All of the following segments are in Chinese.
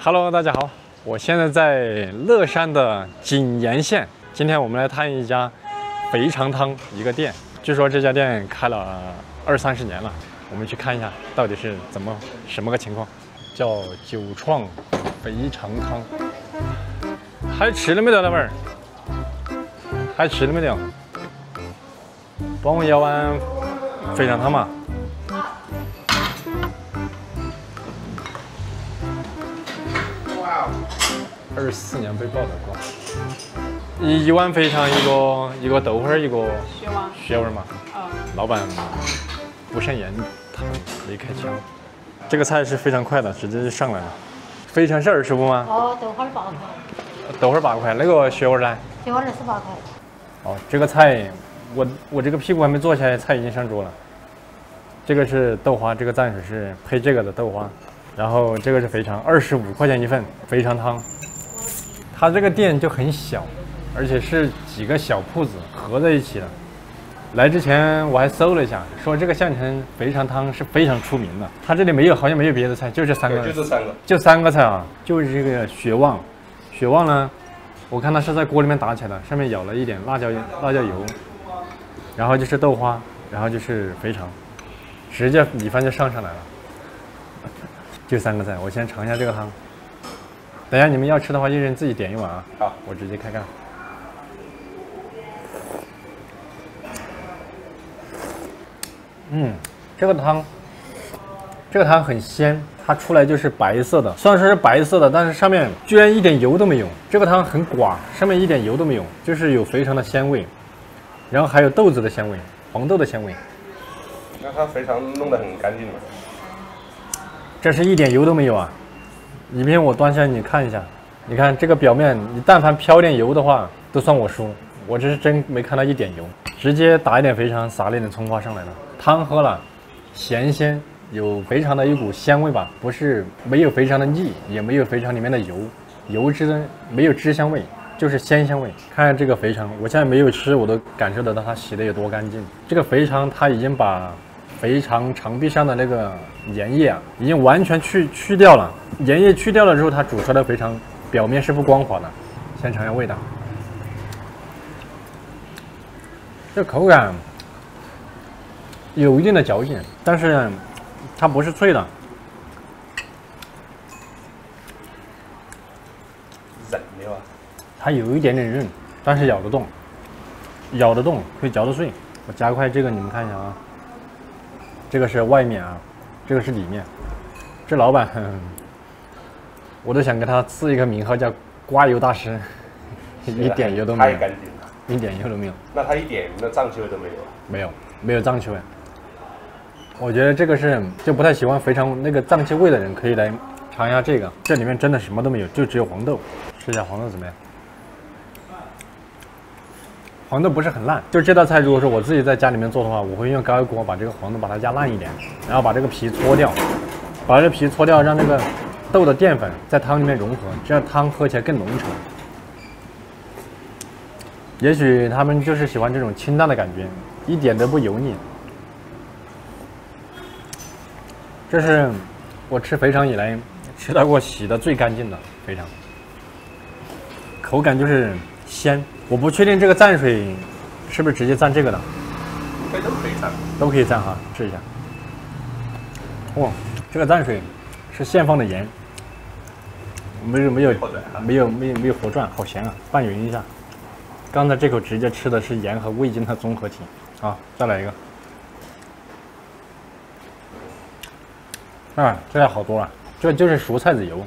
Hello， 大家好，我现在在乐山的井沿县。今天我们来探一家肥肠汤一个店，据说这家店开了20-30年了。我们去看一下到底是什么个情况。叫九创肥肠汤，还吃了没得，老板儿？还吃了没得？帮我舀碗肥肠汤嘛。 24年被报道过，一碗肥肠，一个豆花儿，一个血丸嘛。老板不慎言，他没开枪。这个菜是非常快的，直接就上来了。肥肠是25吗？哦，豆花8块。豆花8块，那个血丸呢？血丸28块。哦，这个菜我这个屁股还没坐下来，菜已经上桌了。这个是豆花，这个蘸水是配这个的豆花，然后这个是肥肠，25块钱一份肥肠汤。 它这个店就很小，而且是几个小铺子合在一起的。来之前我还搜了一下，说这个县城肥肠汤是非常出名的。它这里好像没有别的菜，就这3个，就3个菜啊，就是这个血旺。血旺呢，我看它是在锅里面打起来的，上面舀了一点辣椒油，然后就是豆花，然后就是肥肠，直接米饭就上来了。就3个菜，我先尝一下这个汤。 等一下，你们要吃的话，一人自己点一碗啊。好，我直接开干。这个汤很鲜，它出来就是白色的，虽然说是白色的，但是上面居然一点油都没有。这个汤很寡，上面一点油都没有，就是有肥肠的鲜味，然后还有豆子的鲜味，黄豆的鲜味。那它肥肠弄得很干净吗？这是一点油都没有啊。 影片我端下来你看一下，你看这个表面，你但凡飘点油的话，都算我输。我这是真没看到一点油，直接打一点肥肠，撒了一点葱花上来了。汤喝了，咸鲜，有肥肠的一股鲜味吧，不是没有肥肠的腻，也没有肥肠里面的油脂的没有脂香味，就是鲜香味。看看这个肥肠，我现在没有吃，我都感受得到它洗的有多干净。这个肥肠它已经把肥肠肠壁上的那个盐液啊，已经完全去掉了。 盐液去掉了之后，它煮出来的肥肠表面是不光滑的。先尝一下味道，这口感有一定的嚼劲，但是它不是脆的，韧的啊。它有一点点韧，但是咬得动，可以嚼得碎。我夹块这个，你们看一下啊，这个是外面啊，这个是里面。这老板。我都想给他赐一个名号，叫“刮油大师”，一点油都没有，太干净了，一点油都没有。那他一点那脏气味都没有啊？没有脏气味。我觉得这个是就不太喜欢肥肠那个脏气味的人可以来尝一下这个，这里面真的什么都没有，就只有黄豆。试一下黄豆怎么样？黄豆不是很烂，就这道菜如果说我自己在家里面做的话，我会用高压锅把这个黄豆把它压烂一点，然后把这个皮搓掉，让这个。 豆的淀粉在汤里面融合，这样汤喝起来更浓稠。也许他们就是喜欢这种清淡的感觉，一点都不油腻。这是我吃肥肠以来吃到过洗的最干净的肥肠，口感就是鲜。我不确定这个蘸水是不是直接蘸这个的，都可以蘸，都可以蘸哈，试一下。哇，这个蘸水是现放的盐。 没有活转，好咸啊！拌匀一下。刚才这口直接吃的是盐和味精的综合体啊！再来一个。啊，这下好多了。这就是熟菜籽油。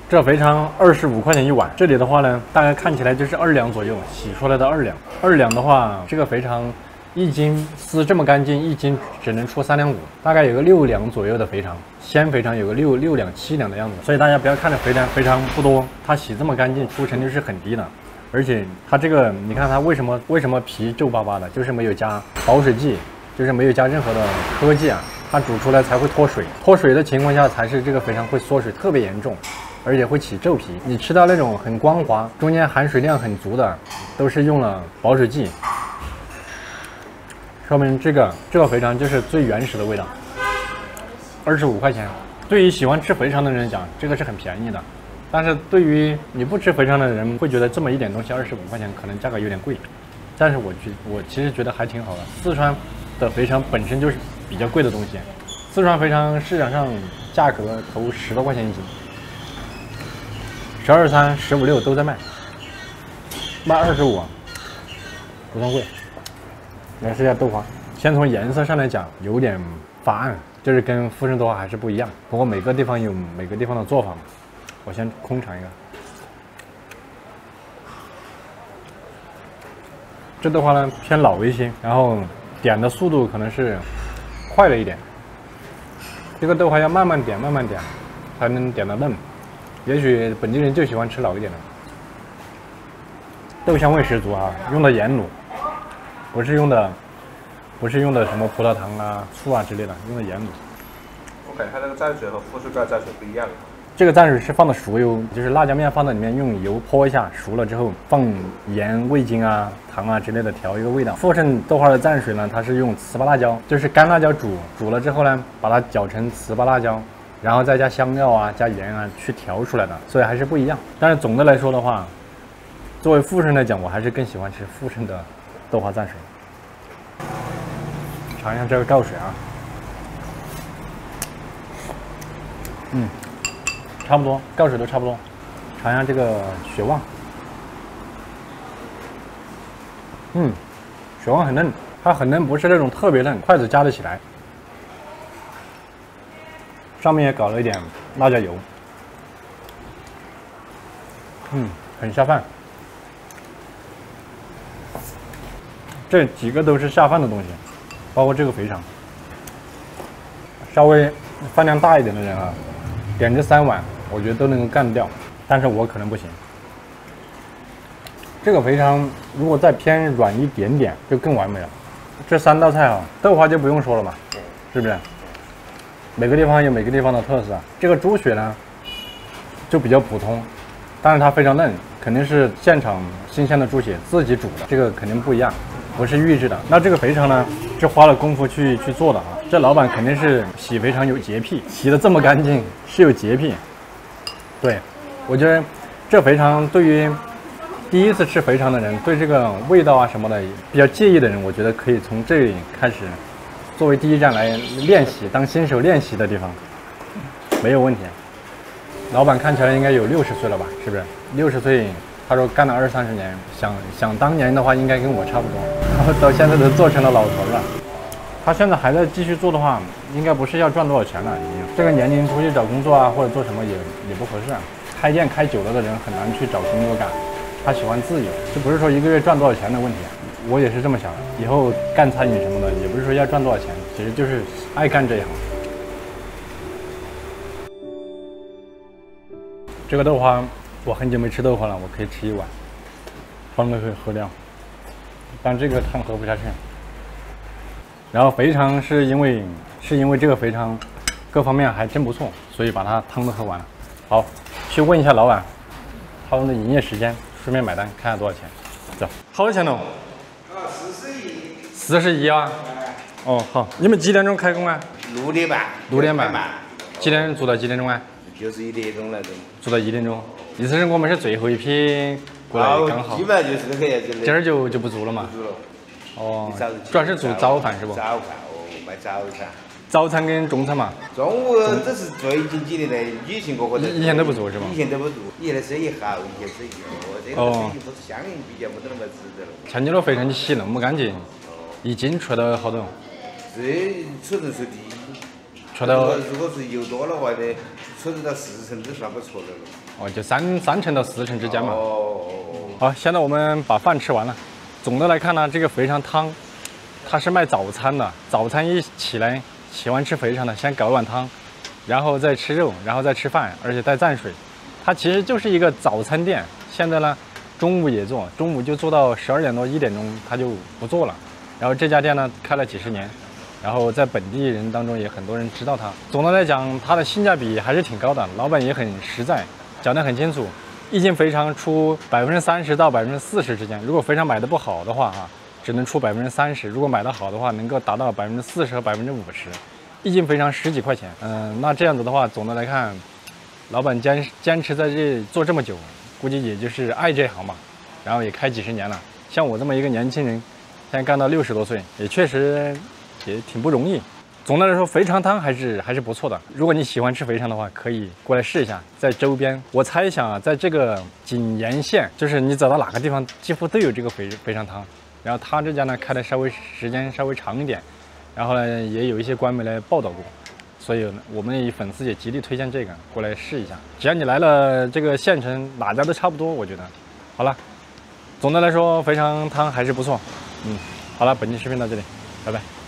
这肥肠25块钱一碗，这里的话呢，大概看起来就是2两左右，洗出来的2两。2两的话，这个肥肠1斤丝这么干净，1斤只能出3两5，大概有个6两左右的肥肠。 鲜肥肠有个6两7两的样子，所以大家不要看着肥肠不多，它洗这么干净，出成率是很低的。而且它这个，你看它为什么皮皱巴巴的，就是没有加保水剂，就是没有加任何的科技啊，它煮出来才会脱水。脱水的情况下，才是这个肥肠会缩水特别严重，而且会起皱皮。你吃到那种很光滑，中间含水量很足的，都是用了保水剂，说明这个肥肠就是最原始的味道。25块钱，对于喜欢吃肥肠的人来讲，这个是很便宜的。但是对于你不吃肥肠的人，会觉得这么一点东西25块钱，可能价格有点贵。但是我其实觉得还挺好的。四川的肥肠本身就是比较贵的东西，四川肥肠市场上价格投10多块钱一斤，12.3、15.6都在卖，卖25，不算贵。来试一下豆花，先从颜色上来讲，有点发暗，就是跟富盛豆花还是不一样。不过每个地方有每个地方的做法嘛。我先空尝一个，这豆花呢偏老一些，然后点的速度可能是快了一点。这个豆花要慢慢点，慢慢点，才能点得嫩。也许本地人就喜欢吃老一点的。豆香味十足啊，用的盐卤，不是用的什么葡萄糖啊、醋啊之类的，用的盐卤。我感觉它这个蘸水和富士盖蘸水不一样。这个蘸水是放的熟油，就是辣椒面放在里面，用油泼一下，熟了之后放盐、味精啊、糖啊之类的调一个味道。富盛豆花的蘸水呢，它是用糍粑辣椒，就是干辣椒煮了之后呢，把它搅成糍粑辣椒，然后再加香料啊、加盐啊去调出来的，所以还是不一样。但是总的来说的话，作为富盛来讲，我还是更喜欢吃富盛的豆花蘸水。尝一下这个告水啊，差不多，告水都差不多。尝一下这个雪旺，雪旺很嫩，它很嫩，不是那种特别嫩，筷子夹得起来。上面也搞了一点辣椒油，很下饭。这几个都是下饭的东西，包括这个肥肠。稍微饭量大一点的人啊，点这3碗。我觉得都能够干掉，但是我可能不行。这个肥肠如果再偏软一点点，就更完美了。这3道菜啊，豆花就不用说了嘛，是不是？每个地方有每个地方的特色。这个猪血呢，就比较普通，但是它非常嫩，肯定是现场新鲜的猪血自己煮的，这个肯定不一样，不是预制的。那这个肥肠呢，是花了功夫去做的啊。这老板肯定是洗肥肠有洁癖，洗得这么干净是有洁癖。对，我觉得这肥肠对于第一次吃肥肠的人，对这个味道啊什么的比较介意的人，我觉得可以从这里开始，作为第一站来练习，当新手练习的地方，没有问题。老板看起来应该有60岁了吧？是不是？60岁，他说干了20-30年，想当年的话，应该跟我差不多，然后到现在都做成了老头了。他现在还在继续做的话，应该不是要赚多少钱了，已经。这个年龄出去找工作啊，或者做什么也不合适。开店开久了的人很难去找工作干，他喜欢自由，这不是说1个月赚多少钱的问题。我也是这么想的，以后干餐饮什么的，也不是说要赚多少钱，其实就是爱干这一行。这个豆花，我很久没吃豆花了，我可以吃1碗，放热水喝掉，但这个汤喝不下去。然后肥肠是因为这个肥肠各方面还真不错，所以把它汤都喝完了。好，去问一下老板他们的营业时间，顺便买单，看下多少钱。走，好多钱呢？41啊。哦，好，你们几点钟开工啊6点半。6点半。几点做到几点钟啊？就是1点钟那种。做到1点钟。意思是我们是最后一批过来刚好。基本上就是那个样子的。今儿就不做了嘛。不做了。哦。主要是做早饭是不？早饭哦，卖早餐。早餐跟中餐嘛。中午这是最近几年的疫情过后的。以前都不做是吧？以前都不做，以前的生意好，以前生意这个生意不是相应比较没得那么值得了。像你那肥肠你洗那么干净，一斤出到好多？这出人出地。出到。如果是油多的话呢，出到4成都算不错的了。哦，就3成到4成之间嘛。哦。好，现在我们把饭吃完了。总的来看呢，这个肥肠汤，它是卖早餐的。早餐一起来，喜欢吃肥肠的，先搞一碗汤，然后再吃肉，然后再吃饭，而且带蘸水。它其实就是一个早餐店。现在呢，中午也做，中午就做到12点多1点钟，它就不做了。然后这家店呢，开了几十年，然后在本地人当中也很多人知道它。总的来讲，它的性价比还是挺高的，老板也很实在，讲得很清楚。一斤肥肠出30%到40%之间，如果肥肠买的不好的话只能出30%；如果买的好的话，能够达到40%和50%。一斤肥肠10几块钱。那这样子的话，总的来看，老板坚持在这做这么久，估计也就是爱这行吧，然后也开几10年了。像我这么一个年轻人，现在干到60多岁，也确实也挺不容易。总的来说，肥肠汤还是不错的。如果你喜欢吃肥肠的话，可以过来试一下。在周边，我猜想啊，在这个锦盐县，就是你走到哪个地方，几乎都有这个肥肠汤。然后他这家呢，开的时间稍微长一点，然后呢，也有一些官媒来报道过，所以我们粉丝也极力推荐这个过来试一下。只要你来了这个县城，哪家都差不多，我觉得。好了，总的来说，肥肠汤还是不错。好了，本期视频到这里，拜拜。